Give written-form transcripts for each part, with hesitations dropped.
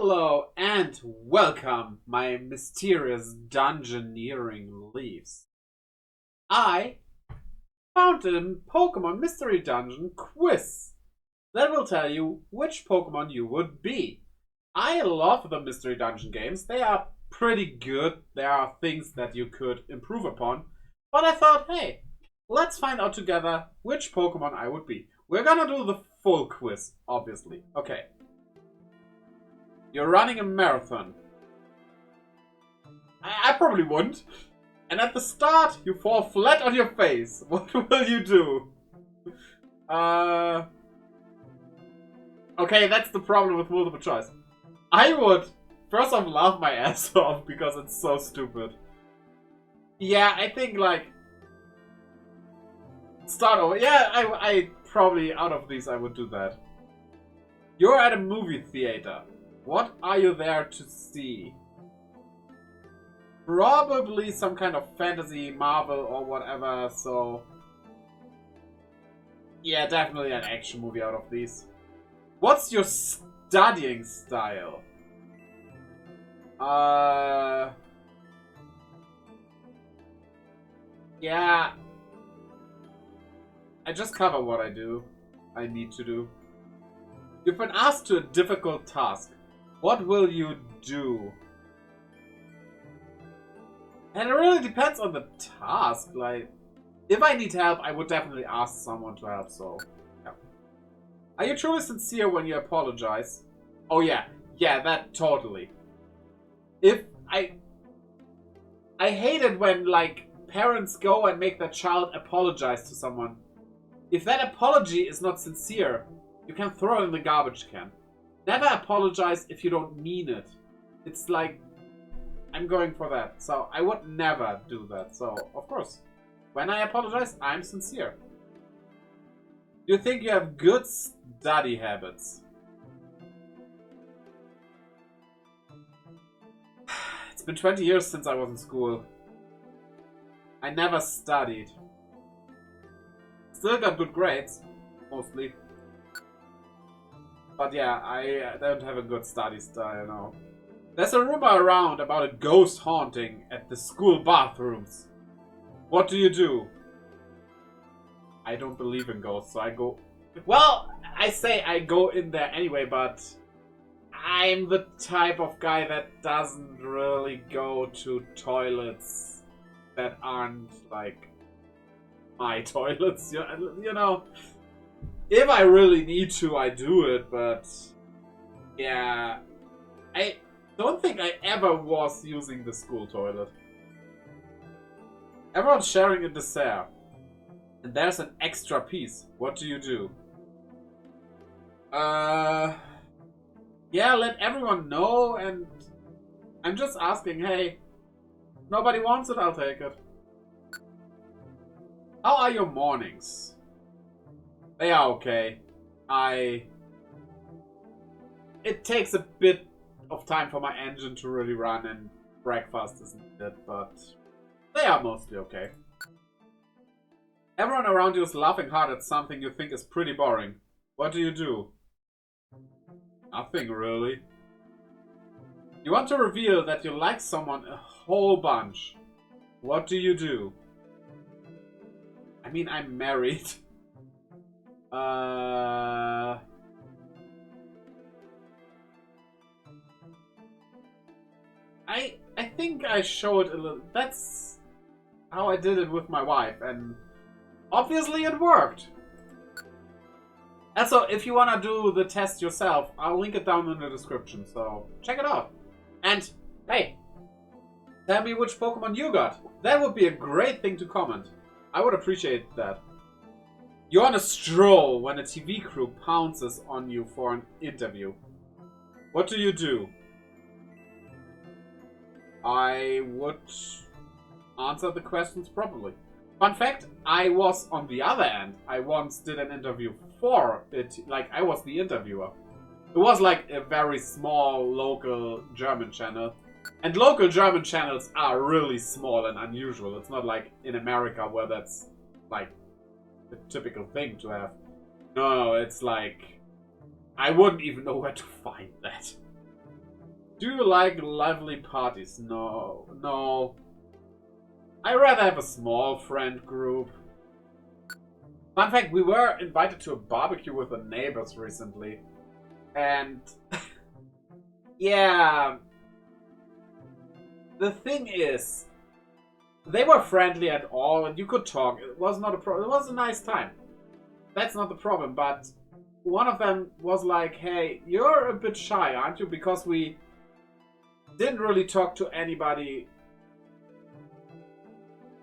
Hello and welcome, my mysterious dungeoneering leaves. I found a Pokemon Mystery Dungeon quiz that will tell you which Pokemon you would be. I love the Mystery Dungeon games. They are pretty good. There are things that you could improve upon. But I thought, hey, let's find out together which Pokemon I would be. We're gonna do the full quiz, obviously. Okay. You're running a marathon. I probably wouldn't. And at the start, you fall flat on your face. What will you do? Okay, that's the problem with multiple choice. I would first off laugh my ass off because it's so stupid. Yeah, I think like start over. Yeah, I probably out of these I would do that. You're at a movie theater. What are you there to see? Probably some kind of fantasy, Marvel, or whatever, so... Yeah, definitely an action movie out of these. What's your studying style? Yeah... I just cover what I need to do. You've been asked to a difficult task. What will you do? And it really depends on the task. Like, if I need help, I would definitely ask someone to help, so... Yeah. Are you truly sincere when you apologize? Oh yeah. Yeah, that totally. If I hate it when, like, parents go and make their child apologize to someone. If that apology is not sincere, you can throw it in the garbage can. Never apologize if you don't mean it. It's like, I'm going for that. So I would never do that. So, of course, when I apologize, I'm sincere. Do you think you have good study habits? It's been 20 years since I was in school. I never studied. Still got good grades, mostly. But yeah, I don't have a good study style, no. There's a rumor around about a ghost haunting at the school bathrooms. What do you do? I don't believe in ghosts, so I go... Well, I say I go in there anyway, but... I'm the type of guy that doesn't really go to toilets that aren't, like, my toilets, you know? If I really need to, I do it, but... Yeah... I don't think I ever was using the school toilet. Everyone's sharing a dessert. And there's an extra piece. What do you do? Yeah, let everyone know, and... I'm just asking, hey... Nobody wants it, I'll take it. How are your mornings? They are okay. It takes a bit of time for my engine to really run, and breakfast isn't it, but they are mostly okay. Everyone around you is laughing hard at something you think is pretty boring. What do you do? Nothing, really. You want to reveal that you like someone a whole bunch. What do you do? I mean, I'm married. I think I showed a little... That's how I did it with my wife, and obviously it worked. And so, if you want to do the test yourself, I'll link it down in the description, so check it out. And, hey, tell me which Pokemon you got. That would be a great thing to comment. I would appreciate that. You're on a stroll when a TV crew pounces on you for an interview. What do you do? I would answer the questions properly. Fun fact, I was on the other end. I once did an interview for it. Like, I was the interviewer. It was like a very small local German channel. And local German channels are really small and unusual. It's not like in America where that's like the typical thing to have. No, it's like... I wouldn't even know where to find that. Do you like lively parties? No. No. I rather have a small friend group. Fun fact, we were invited to a barbecue with the neighbors recently. And... yeah... The thing is... They were friendly and all, and you could talk. It was not a problem. It was a nice time. That's not the problem, but... One of them was like, hey, you're a bit shy, aren't you? Because we didn't really talk to anybody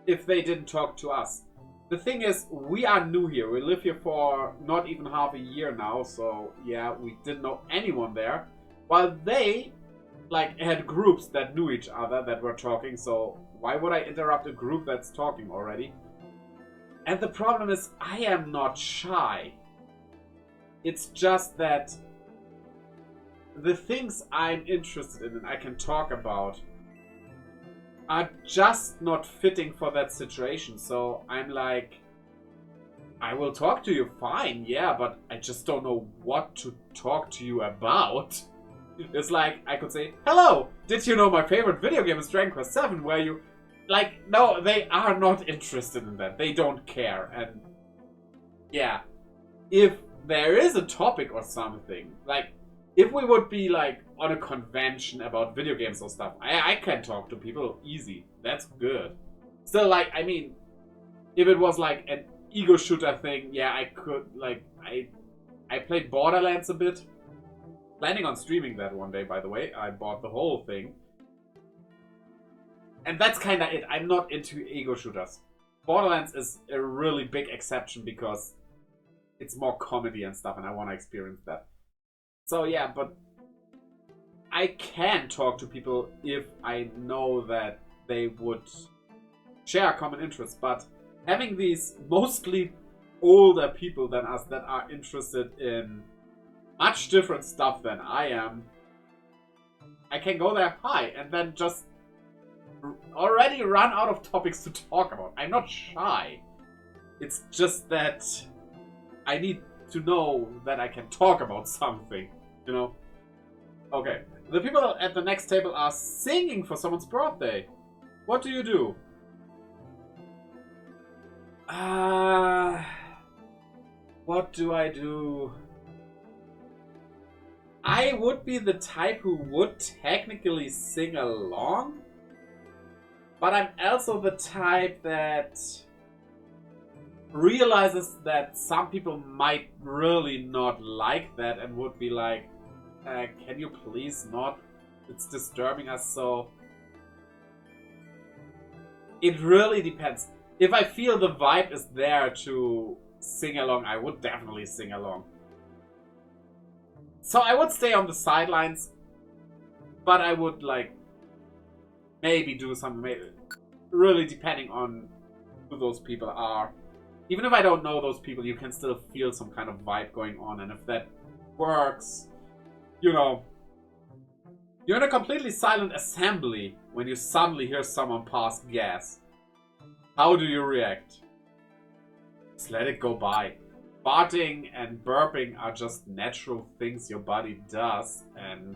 if they didn't talk to us. The thing is, we are new here. We live here for not even half a year now, so yeah, we didn't know anyone there. While they, like, had groups that knew each other that were talking, so why would I interrupt a group that's talking already? And the problem is, I am not shy. It's just that the things I'm interested in and I can talk about are just not fitting for that situation. So I'm like, I will talk to you, fine, yeah, but I just don't know what to talk to you about. It's like, I could say, hello, did you know my favorite video game is Dragon Quest VII, where you... Like, no, they are not interested in that. They don't care. And, yeah, if there is a topic or something, like, if we would be, like, on a convention about video games or stuff, I can talk to people easy. That's good. Still, like, I mean, if it was, like, an ego shooter thing, yeah, I could, like, I played Borderlands a bit. Planning on streaming that one day, by the way. I bought the whole thing. And that's kind of it. I'm not into ego shooters. Borderlands is a really big exception because it's more comedy and stuff, and I want to experience that. So yeah, but I can talk to people if I know that they would share common interests. But having these mostly older people than us that are interested in much different stuff than I am, I can go there, hi, and then just already run out of topics to talk about. I'm not shy. It's just that I need to know that I can talk about something, you know? Okay. The people at the next table are singing for someone's birthday. What do you do? What do I do? I would be the type who would technically sing along. But I'm also the type that realizes that some people might really not like that and would be like, can you please not? It's disturbing us. So it really depends. If I feel the vibe is there to sing along, I would definitely sing along. So I would stay on the sidelines, but I would like maybe do something, maybe, really depending on who those people are. Even if I don't know those people, you can still feel some kind of vibe going on, and if that works, you know, you're in a completely silent assembly when you suddenly hear someone pass gas. How do you react? Just let it go by. Farting and burping are just natural things your body does, and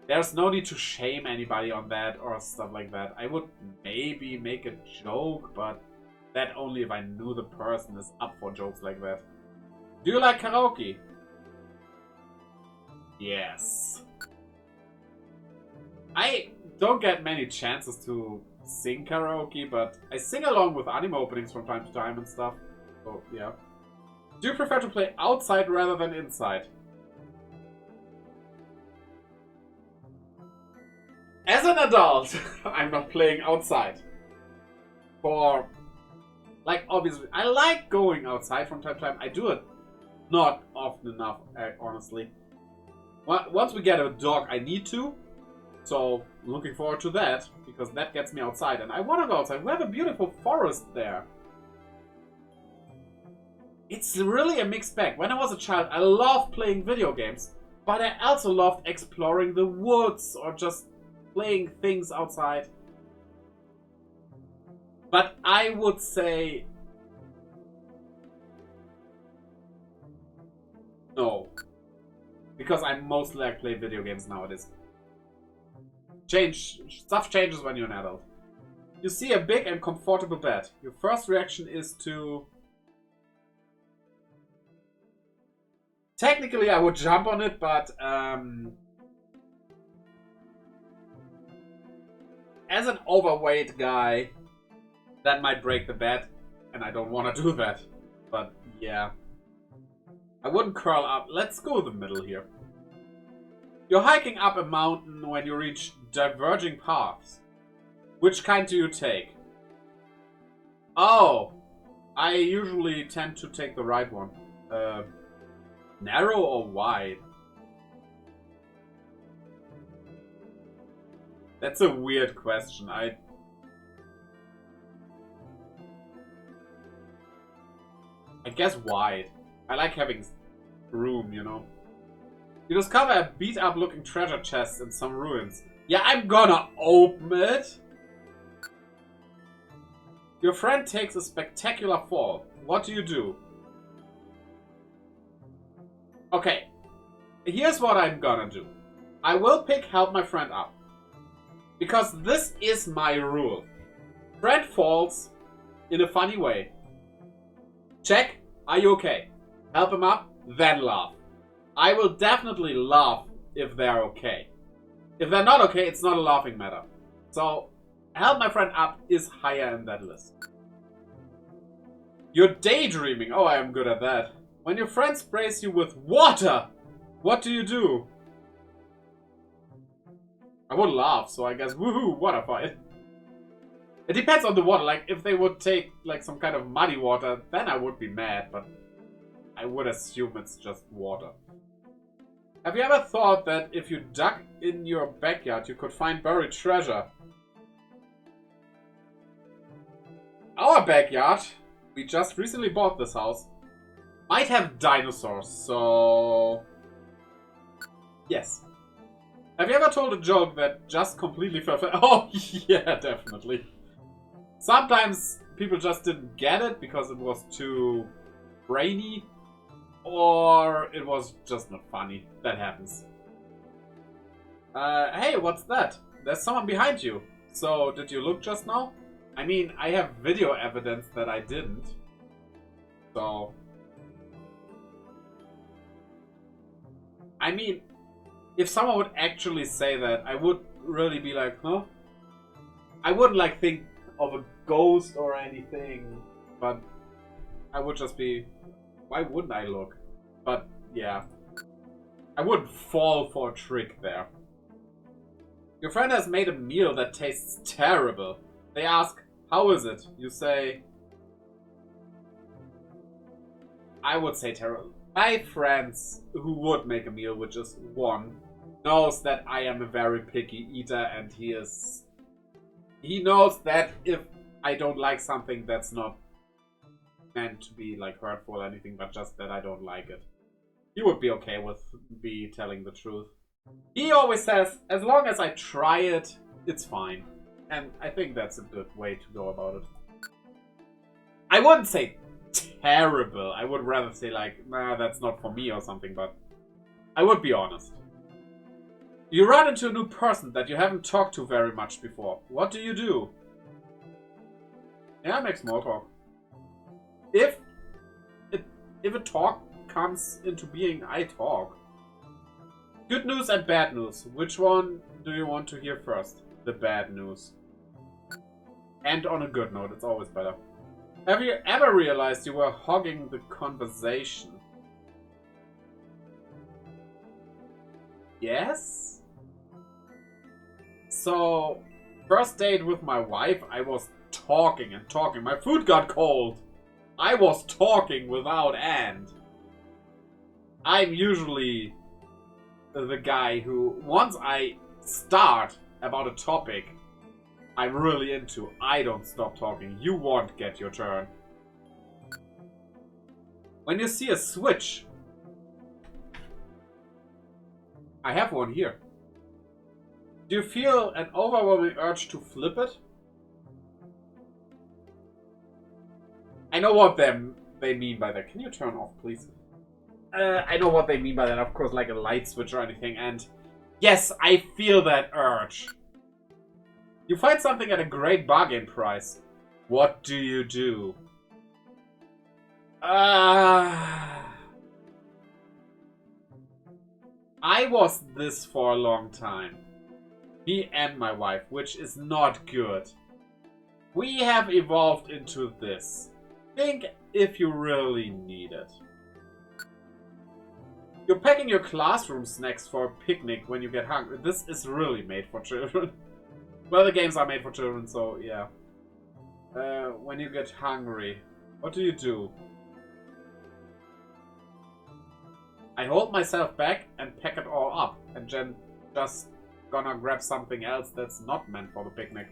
there's no need to shame anybody on that or stuff like that. I would maybe make a joke, but that only if I knew the person is up for jokes like that. Do you like karaoke? Yes. I don't get many chances to sing karaoke, but I sing along with anime openings from time to time and stuff. So, yeah. Do you prefer to play outside rather than inside? As an adult, I'm not playing outside. For, like, obviously, I like going outside from time to time. I do it not often enough, honestly. Once we get a dog, I need to. So, looking forward to that, because that gets me outside. And I want to go outside. We have a beautiful forest there. It's really a mixed bag. When I was a child, I loved playing video games. But I also loved exploring the woods or just playing things outside. But I would say no. Because I mostly like play video games nowadays. Stuff changes when you're an adult. You see a big and comfortable bed. Your first reaction is to... Technically, I would jump on it, but as an overweight guy, that might break the bed, and I don't want to do that. But yeah, I wouldn't curl up. Let's go the middle here. You're hiking up a mountain when you reach diverging paths. Which kind do you take? Oh, I usually tend to take the right one. Narrow or wide? That's a weird question. I guess wide. I like having room, you know. You discover a beat-up looking treasure chest in some ruins. Yeah, I'm gonna open it. Your friend takes a spectacular fall. What do you do? Okay, here's what I'm gonna do. I will pick help my friend up. Because this is my rule. Friend falls in a funny way. Check, are you okay? Help him up, then laugh. I will definitely laugh if they're okay. If they're not okay, it's not a laughing matter. So, help my friend up is higher in that list. You're daydreaming. Oh, I am good at that. When your friend sprays you with water, what do you do? I would laugh, so I guess woohoo, water fight. It depends on the water. Like, if they would take, like, some kind of muddy water, then I would be mad, but I would assume it's just water. Have you ever thought that if you dug in your backyard, you could find buried treasure? Our backyard, we just recently bought this house, might have dinosaurs, so... Yes. Have you ever told a joke that just completely fell flat? Oh, yeah, definitely. Sometimes people just didn't get it because it was too brainy, or it was just not funny. That happens. Hey, what's that? There's someone behind you. So, did you look just now? I mean, I have video evidence that I didn't. So... I mean, if someone would actually say that, I would really be like, huh? I wouldn't, like, think of a ghost or anything, but I would just be, why wouldn't I look? But, yeah. I wouldn't fall for a trick there. Your friend has made a meal that tastes terrible. They ask, how is it? You say, I would say terrible. My friends who would make a meal, which is one, knows that I am a very picky eater, and he knows that if I don't like something, that's not meant to be like hurtful or anything, but just that I don't like it. He would be okay with me telling the truth. He always says, as long as I try it, it's fine. And I think that's a good way to go about it. I wouldn't say terrible. I would rather say like, nah, that's not for me or something, but I would be honest. You run into a new person that you haven't talked to very much before. What do you do? Yeah, make small talk. If a talk comes into being, I talk. Good news and bad news. Which one do you want to hear first? The bad news. And on a good note, it's always better. Have you ever realized you were hogging the conversation? Yes? So, first date with my wife, I was talking and talking. My food got cold. I was talking without end. I'm usually the guy who, once I start about a topic I'm really into, I don't stop talking. You won't get your turn. When you see a switch, I have one here. Do you feel an overwhelming urge to flip it? I know what they mean by that. Can you turn off, please? I know what they mean by that. Of course, like a light switch or anything. And yes, I feel that urge. You find something at a great bargain price. What do you do? I was this for a long time. Me and my wife, which is not good. We have evolved into this. Think if you really need it. You're packing your classroom snacks for a picnic when you get hungry. This is really made for children. Well, the games are made for children, so yeah. When you get hungry, what do you do? I hold myself back and pack it all up, and then just gonna grab something else that's not meant for the picnic.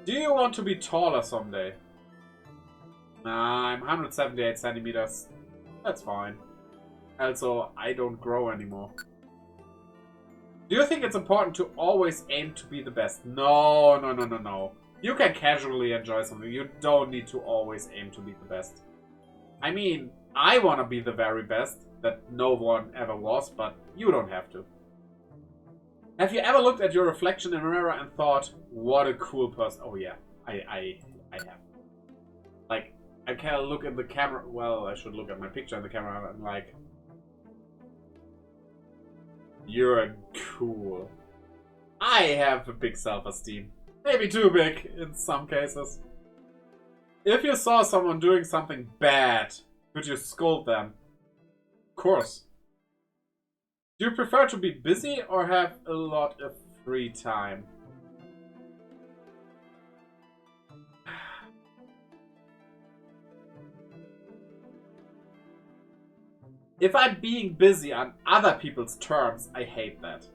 Do you want to be taller someday? Nah, I'm 178 centimeters. That's fine. Also, I don't grow anymore. Do you think it's important to always aim to be the best? No, no, no, no, no. You can casually enjoy something. You don't need to always aim to be the best. I mean, I want to be the very best that no one ever was, but you don't have to. Have you ever looked at your reflection in a mirror and thought, what a cool person? Oh yeah, I have. Like, I can look in the camera. Well, I should look at my picture in the camera and like, you're cool. I have a big self-esteem. Maybe too big in some cases. If you saw someone doing something bad, could you scold them? Of course. Do you prefer to be busy or have a lot of free time? If I'm being busy on other people's terms, I hate that.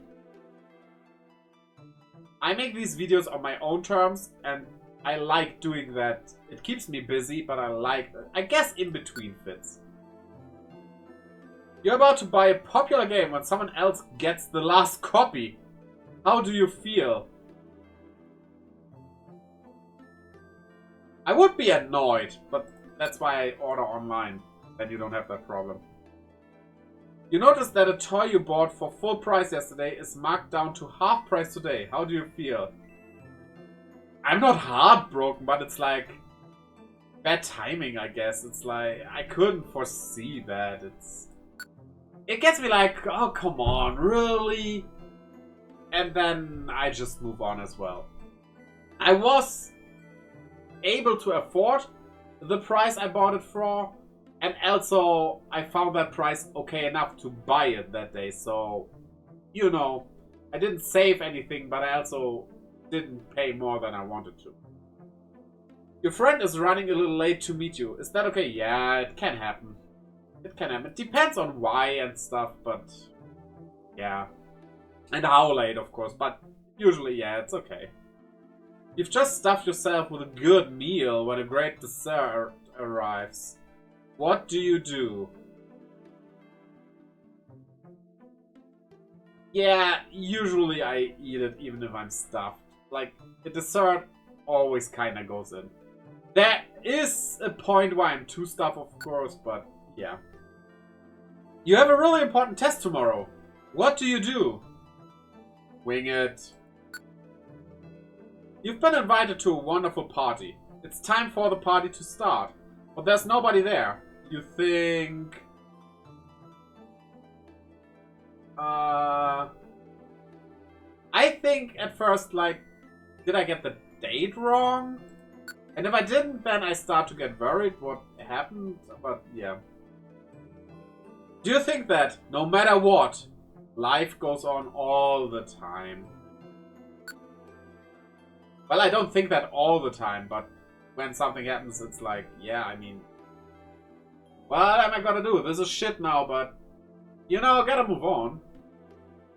I make these videos on my own terms, and I like doing that. It keeps me busy, but I like that. I guess in between fits. You're about to buy a popular game when someone else gets the last copy. How do you feel? I would be annoyed, but that's why I order online. Then you don't have that problem. You noticed that a toy you bought for full price yesterday is marked down to half price today. How do you feel? I'm not heartbroken, but it's like bad timing, I guess. It's like I couldn't foresee that. It gets me like, oh come on, really? And then I just move on as well. I was able to afford the price I bought it for. And also, I found that price okay enough to buy it that day. So, you know, I didn't save anything, but I also didn't pay more than I wanted to. Your friend is running a little late to meet you. Is that okay? Yeah, it can happen. It can happen. It depends on why and stuff, but yeah. And how late, of course. But usually, yeah, it's okay. You've just stuffed yourself with a good meal when a great dessert arrives. What do you do? Yeah, usually I eat it even if I'm stuffed. Like, the dessert always kinda goes in. There is a point where I'm too stuffed, of course, but yeah. You have a really important test tomorrow. What do you do? Wing it. You've been invited to a wonderful party. It's time for the party to start, but there's nobody there. You think... I think at first, like, did I get the date wrong? And if I didn't, then I start to get worried what happened, but yeah. Do you think that, no matter what, life goes on all the time? Well, I don't think that all the time, but when something happens, it's like, yeah, I mean... What am I gonna do? This is shit now, but... You know, gotta move on.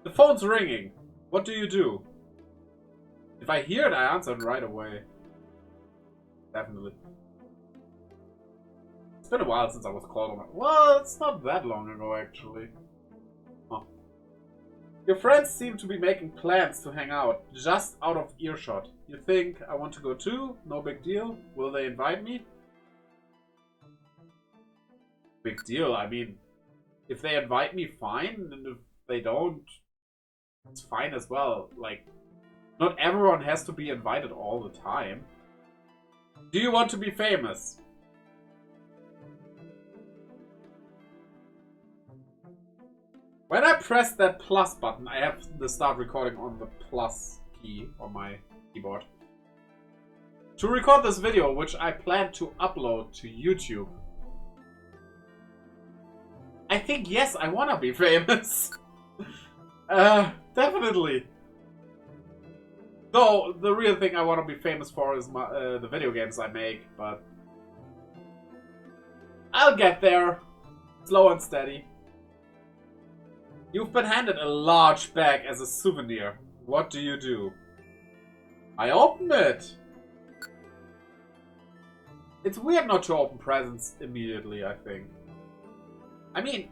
The phone's ringing. What do you do? If I hear it, I answer it right away. Definitely. It's been a while since I was called on my... Well, it's not that long ago, actually. Huh. Your friends seem to be making plans to hang out, just out of earshot. You think, I want to go too? No big deal. Will they invite me? Big deal. I mean, if they invite me, fine. And if they don't, it's fine as well. Like, Not everyone has to be invited all the time. Do you want to be famous? When I press that plus button, I have the start recording on the plus key on my keyboard. To record this video, which I plan to upload to YouTube. I think, yes, I wanna be famous. Definitely. Though, the real thing I wanna be famous for is the video games I make, but... I'll get there. Slow and steady. You've been handed a large bag as a souvenir. What do you do? I open it. It's weird not to open presents immediately, I think. I mean,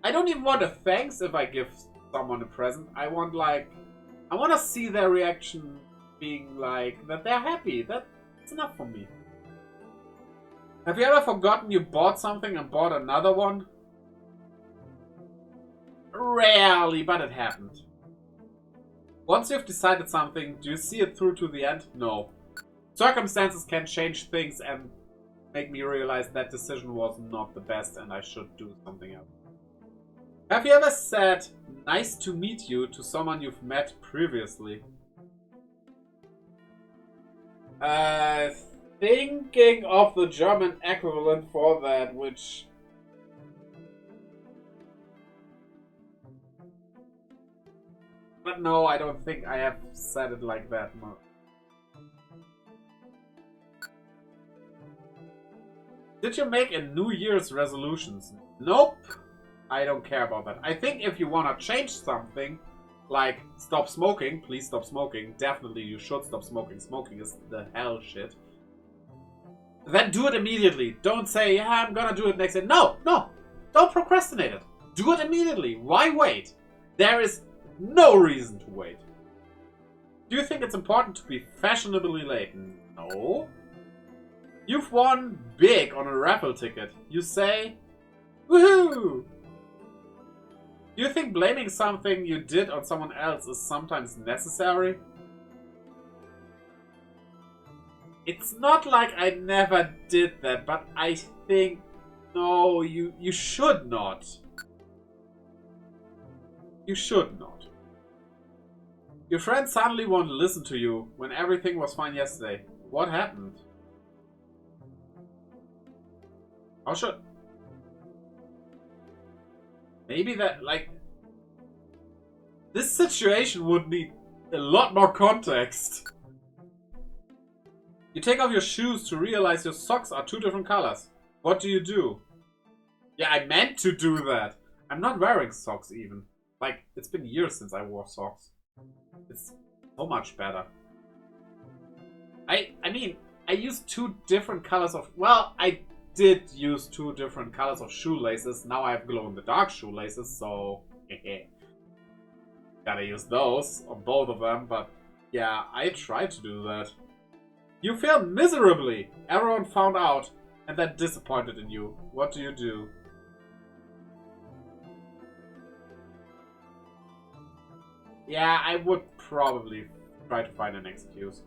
I don't even want a thanks if I give someone a present. I want to see their reaction being like, that they're happy. That's enough for me. Have you ever forgotten you bought something and bought another one? Rarely, but it happened. Once you've decided something, do you see it through to the end? No. Circumstances can change things and make me realize that decision was not the best and I should do something else. Have you ever said, nice to meet you, to someone you've met previously? Thinking of the German equivalent for that, which... But no, I don't think I have said it like that. No. Did you make a New Year's resolutions? Nope. I don't care about that. I think if you want to change something, like stop smoking, please stop smoking. Definitely you should stop smoking. Smoking is the hell shit. Then do it immediately. Don't say, yeah, I'm gonna do it next day. No, no. Don't procrastinate it. Do it immediately. Why wait? There is no reason to wait. Do you think it's important to be fashionably late? No. You've won big on a raffle ticket. You say, woohoo! Do you think blaming something you did on someone else is sometimes necessary? It's not like I never did that, but I think, no, you should not. You should not. Your friend suddenly won't listen to you when everything was fine yesterday. What happened? How should... Maybe that, like... This situation would need a lot more context. You take off your shoes to realize your socks are 2 different colors. What do you do? Yeah, I meant to do that. I'm not wearing socks even. Like, it's been years since I wore socks. It's so much better. I mean, I used 2 different colors of... Well, I did use 2 different colors of shoelaces. Now I have glow-in-the-dark shoelaces, so... Gotta use those on both of them, but... Yeah, I tried to do that. You failed miserably. Everyone found out, and they're disappointed in you. What do you do? Yeah, I would probably try to find an excuse.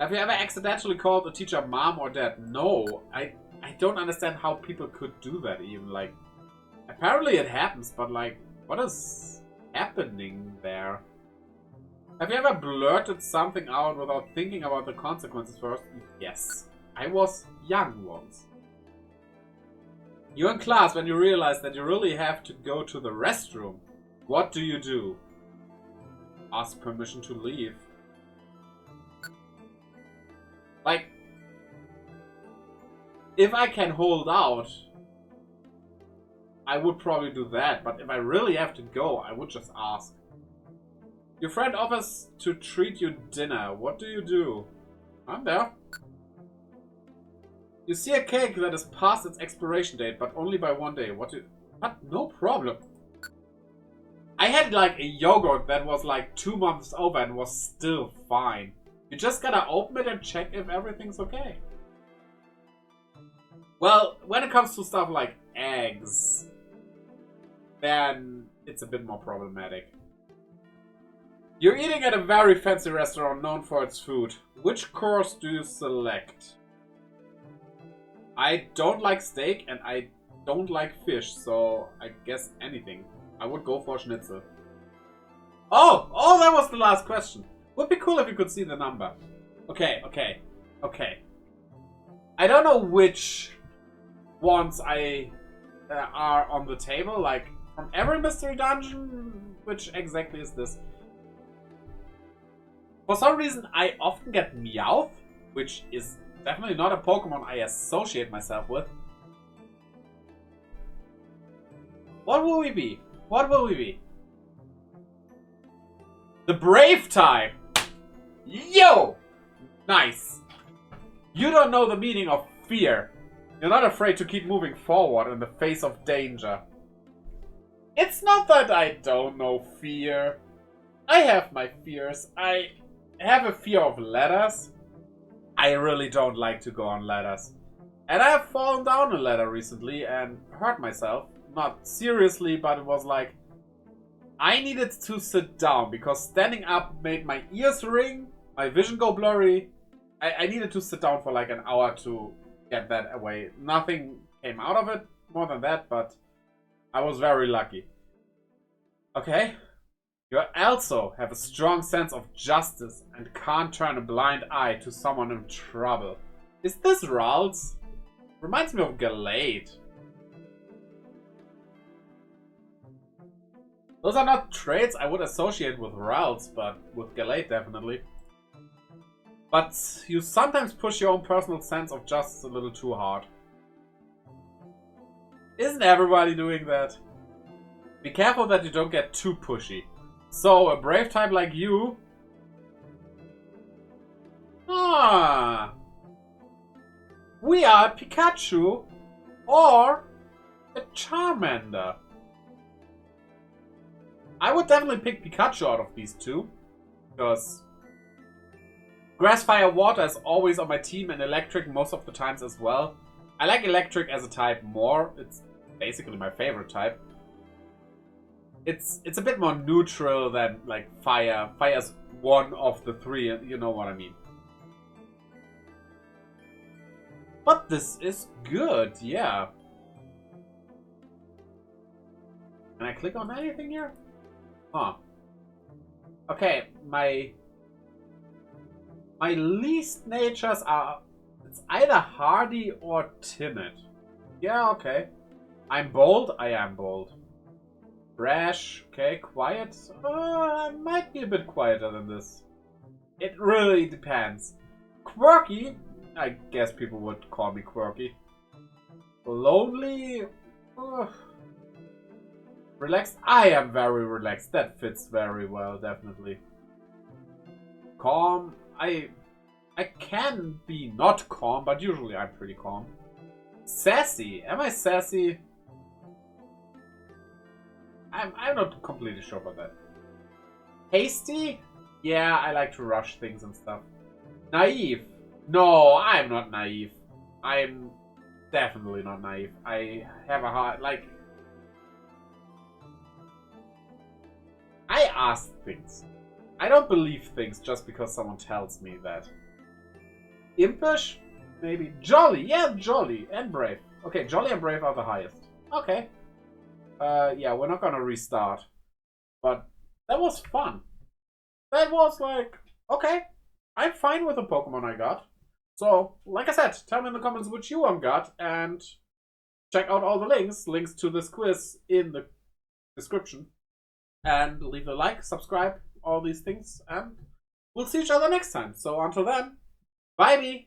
Have you ever accidentally called a teacher mom or dad? No, I don't understand how people could do that even. Like, apparently it happens, but like, what is happening there? Have you ever blurted something out without thinking about the consequences first? Yes. I was young once. You're in class when you realize that you really have to go to the restroom. What do you do? Ask permission to leave. Like, if I can hold out, I would probably do that. But if I really have to go, I would just ask. Your friend offers to treat you dinner. What do you do? I'm there. You see a cake that is past its expiration date, but only by 1 day. What? No problem. I had like a yogurt that was like 2 months over and was still fine. You just gotta open it and check if everything's okay. Well, when it comes to stuff like eggs, then it's a bit more problematic. You're eating at a very fancy restaurant known for its food. Which course do you select? I don't like steak and I don't like fish, so I guess anything. I would go for schnitzel. Oh, that was the last question. Would be cool if you could see the number. Okay. I don't know which ones are on the table, like from every mystery dungeon. Which exactly is this? For some reason, I often get Meowth, which is definitely not a Pokemon I associate myself with. What will we be? What will we be? The Brave type! Yo! Nice. You don't know the meaning of fear. You're not afraid to keep moving forward in the face of danger. It's not that I don't know fear. I have my fears. I have a fear of ladders. I really don't like to go on ladders. And I have fallen down a ladder recently and hurt myself. Not seriously, but it was like I needed to sit down because standing up made my ears ring, my vision go blurry. I needed to sit down for like an hour to get that away. Nothing came out of it more than that, but I was very lucky. Okay. You also have a strong sense of justice and can't turn a blind eye to someone in trouble. Is this Ralts? Reminds me of Galate. Those are not traits I would associate with Ralts, but with Galate definitely. But you sometimes push your own personal sense of justice a little too hard. Isn't everybody doing that? Be careful that you don't get too pushy. So, a brave type like you... We are a Pikachu or a Charmander. I would definitely pick Pikachu out of these two. Because Grass, Fire, Water is always on my team and Electric most of the times as well. I like Electric as a type more. It's basically my favorite type. It's a bit more neutral than like Fire. Fire's one of the three, you know what I mean. But this is good, yeah. Can I click on anything here? Huh. Okay, my least natures are... It's either hardy or timid. Yeah, okay. I'm bold? I am bold. Brash, okay, quiet. I might be a bit quieter than this. It really depends. Quirky? I guess people would call me quirky. Lonely? Relaxed? I am very relaxed. That fits very well, definitely. Calm? I can be not calm, but usually I'm pretty calm. Sassy? Am I sassy? I'm not completely sure about that. Hasty? Yeah, I like to rush things and stuff. Naive? No, I'm not naive. I'm definitely not naive. I have a heart, like... I ask things. I don't believe things just because someone tells me that. Impish? Maybe. Jolly. Yeah, jolly. And brave. Okay, jolly and brave are the highest. Okay. Yeah, we're not gonna restart. But that was fun. That was like, okay, I'm fine with the Pokemon I got. So, like I said, tell me in the comments which you one got, and check out all the links to this quiz in the description. And leave a like, subscribe, all these things, and we'll see each other next time. So until then, bye-bye!